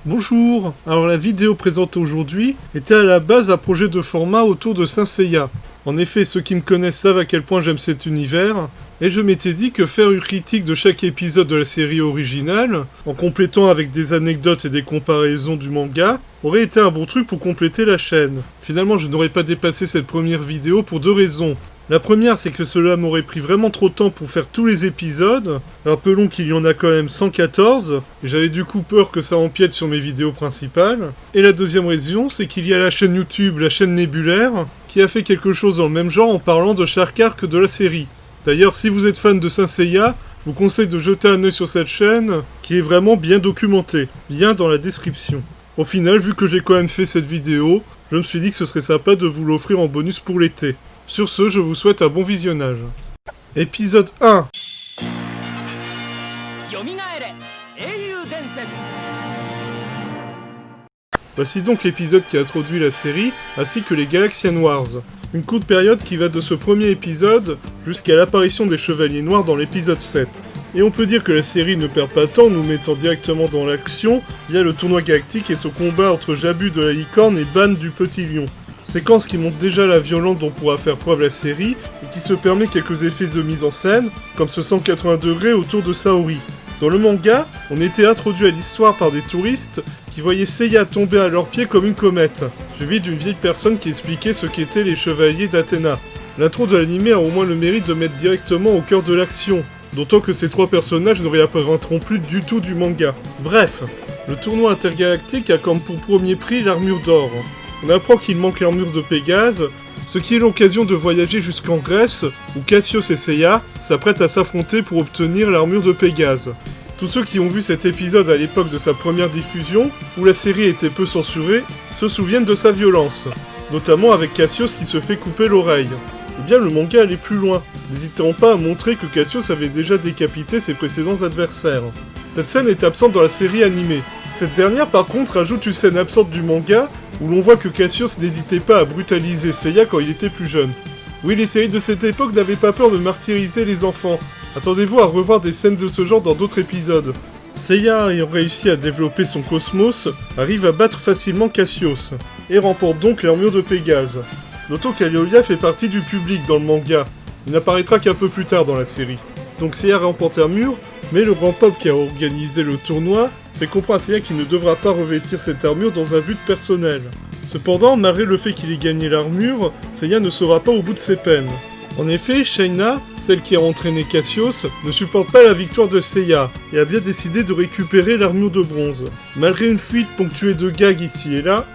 Bonjour. Alors la vidéo présentée aujourd'hui était à la base un projet de format autour de Saint Seiya. En effet, ceux qui me connaissent savent à quel point j'aime cet univers, et je m'étais dit que faire une critique de chaque épisode de la série originale, en complétant avec des anecdotes et des comparaisons du manga, aurait été un bon truc pour compléter la chaîne. Finalement, je n'aurais pas dépassé cette première vidéo pour deux raisons. La première, c'est que cela m'aurait pris vraiment trop de temps pour faire tous les épisodes. Rappelons qu'il y en a quand même 114, et j'avais du coup peur que ça empiète sur mes vidéos principales. Et la deuxième raison, c'est qu'il y a la chaîne YouTube, la chaîne Nébulaire, qui a fait quelque chose dans le même genre en parlant de chaque arc de la série. D'ailleurs, si vous êtes fan de Saint Seiya, je vous conseille de jeter un œil sur cette chaîne, qui est vraiment bien documentée. Lien dans la description. Au final, vu que j'ai quand même fait cette vidéo, je me suis dit que ce serait sympa de vous l'offrir en bonus pour l'été. Sur ce, je vous souhaite un bon visionnage. Épisode 1. Voici donc l'épisode qui introduit la série, ainsi que les Galaxian Wars. Une courte période qui va de ce premier épisode jusqu'à l'apparition des Chevaliers Noirs dans l'épisode 7. Et on peut dire que la série ne perd pas de temps, nous mettant directement dans l'action via le tournoi galactique et ce combat entre Jabu de la licorne et Ban du petit lion. Séquence qui montre déjà la violence dont pourra faire preuve la série et qui se permet quelques effets de mise en scène, comme ce 180 degrés autour de Saori. Dans le manga, on était introduit à l'histoire par des touristes qui voyaient Seiya tomber à leurs pieds comme une comète, suivi d'une vieille personne qui expliquait ce qu'étaient les chevaliers d'Athéna. L'intro de l'anime a au moins le mérite de mettre directement au cœur de l'action, d'autant que ces trois personnages ne réapparaîtront plus du tout du manga. Bref, le tournoi intergalactique a comme pour premier prix l'armure d'or. On apprend qu'il manque l'armure de Pégase, ce qui est l'occasion de voyager jusqu'en Grèce, où Cassios et Seiya s'apprêtent à s'affronter pour obtenir l'armure de Pégase. Tous ceux qui ont vu cet épisode à l'époque de sa première diffusion, où la série était peu censurée, se souviennent de sa violence, notamment avec Cassios qui se fait couper l'oreille. Eh bien le manga allait plus loin, n'hésitant pas à montrer que Cassios avait déjà décapité ses précédents adversaires. Cette scène est absente dans la série animée. Cette dernière par contre ajoute une scène absente du manga, où l'on voit que Cassios n'hésitait pas à brutaliser Seiya quand il était plus jeune. Oui, les séries de cette époque n'avaient pas peur de martyriser les enfants. Attendez-vous à revoir des scènes de ce genre dans d'autres épisodes. Seiya, ayant réussi à développer son cosmos, arrive à battre facilement Cassios, et remporte donc l'armure de Pégase. Notons qu'Aliolia fait partie du public dans le manga. Il n'apparaîtra qu'un peu plus tard dans la série. Donc Seiya remporte l'armure, mais le grand peuple qui a organisé le tournoi fait comprendre à Seiya qu'il ne devra pas revêtir cette armure dans un but personnel. Cependant, malgré le fait qu'il ait gagné l'armure, Seiya ne sera pas au bout de ses peines. En effet, Shaina, celle qui a entraîné Cassios, ne supporte pas la victoire de Seiya, et a bien décidé de récupérer l'armure de bronze. Malgré une fuite ponctuée de gags ici et là,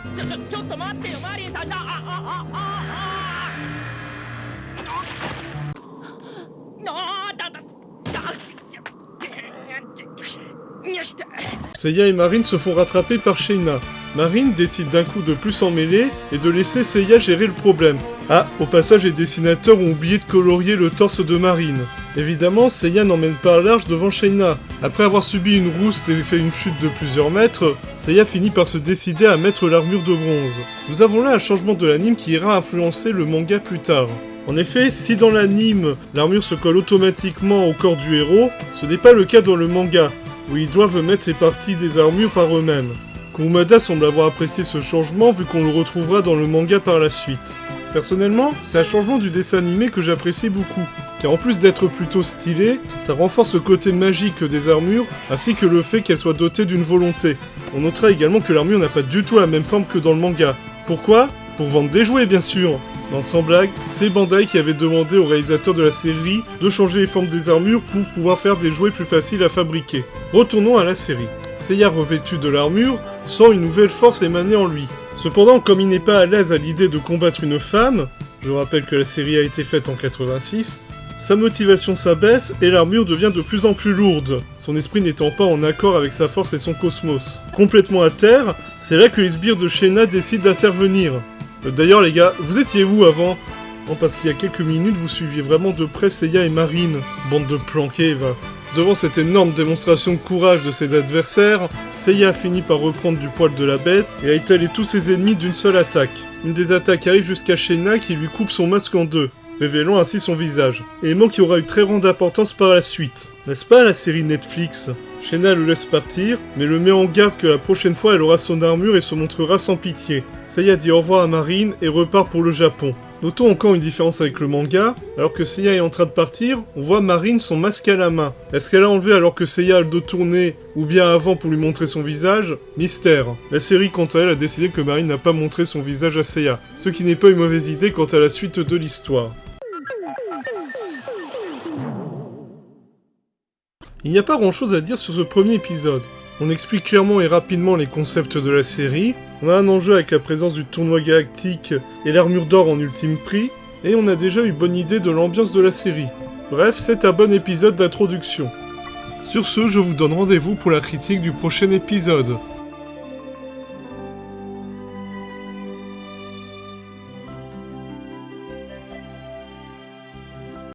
Seiya et Marine se font rattraper par Shaina. Marine décide d'un coup de plus s'en mêler et de laisser Seiya gérer le problème. Ah, au passage, les dessinateurs ont oublié de colorier le torse de Marine. Évidemment, Seiya n'emmène pas large devant Shaina. Après avoir subi une rouste et fait une chute de plusieurs mètres, Seiya finit par se décider à mettre l'armure de bronze. Nous avons là un changement de l'anime qui ira influencer le manga plus tard. En effet, si dans l'anime, l'armure se colle automatiquement au corps du héros, ce n'est pas le cas dans le manga, où ils doivent mettre les parties des armures par eux-mêmes. Kurumada semble avoir apprécié ce changement vu qu'on le retrouvera dans le manga par la suite. Personnellement, c'est un changement du dessin animé que j'apprécie beaucoup, car en plus d'être plutôt stylé, ça renforce le côté magique des armures, ainsi que le fait qu'elles soient dotées d'une volonté. On notera également que l'armure n'a pas du tout la même forme que dans le manga. Pourquoi ? Pour vendre des jouets bien sûr. Non, sans blague, c'est Bandai qui avait demandé au réalisateur de la série de changer les formes des armures pour pouvoir faire des jouets plus faciles à fabriquer. Retournons à la série. Seiya revêtu de l'armure sent une nouvelle force émaner en lui. Cependant, comme il n'est pas à l'aise à l'idée de combattre une femme, je rappelle que la série a été faite en 86, sa motivation s'abaisse et l'armure devient de plus en plus lourde, son esprit n'étant pas en accord avec sa force et son cosmos. Complètement à terre, c'est là que les sbires de Shaina décident d'intervenir. D'ailleurs les gars, vous étiez où avant ? Non, parce qu'il y a quelques minutes, vous suiviez vraiment de près Seiya et Marine. Bande de planqués, va. Devant cette énorme démonstration de courage de ses adversaires, Seiya finit par reprendre du poil de la bête et à étaler tous ses ennemis d'une seule attaque. Une des attaques arrive jusqu'à Shaina qui lui coupe son masque en deux, révélant ainsi son visage. Élément qui aura eu très grande importance par la suite. N'est-ce pas la série Netflix ? Shena le laisse partir, mais le met en garde que la prochaine fois elle aura son armure et se montrera sans pitié. Seiya dit au revoir à Marine et repart pour le Japon. Notons encore une différence avec le manga, alors que Seiya est en train de partir, on voit Marine son masque à la main. Est-ce qu'elle a enlevé alors que Seiya a le dos tourné, ou bien avant pour lui montrer son visage? Mystère. La série quant à elle a décidé que Marine n'a pas montré son visage à Seiya, ce qui n'est pas une mauvaise idée quant à la suite de l'histoire. Il n'y a pas grand chose à dire sur ce premier épisode. On explique clairement et rapidement les concepts de la série, on a un enjeu avec la présence du tournoi galactique et l'armure d'or en ultime prix, et on a déjà eu bonne idée de l'ambiance de la série. Bref, c'est un bon épisode d'introduction. Sur ce, je vous donne rendez-vous pour la critique du prochain épisode.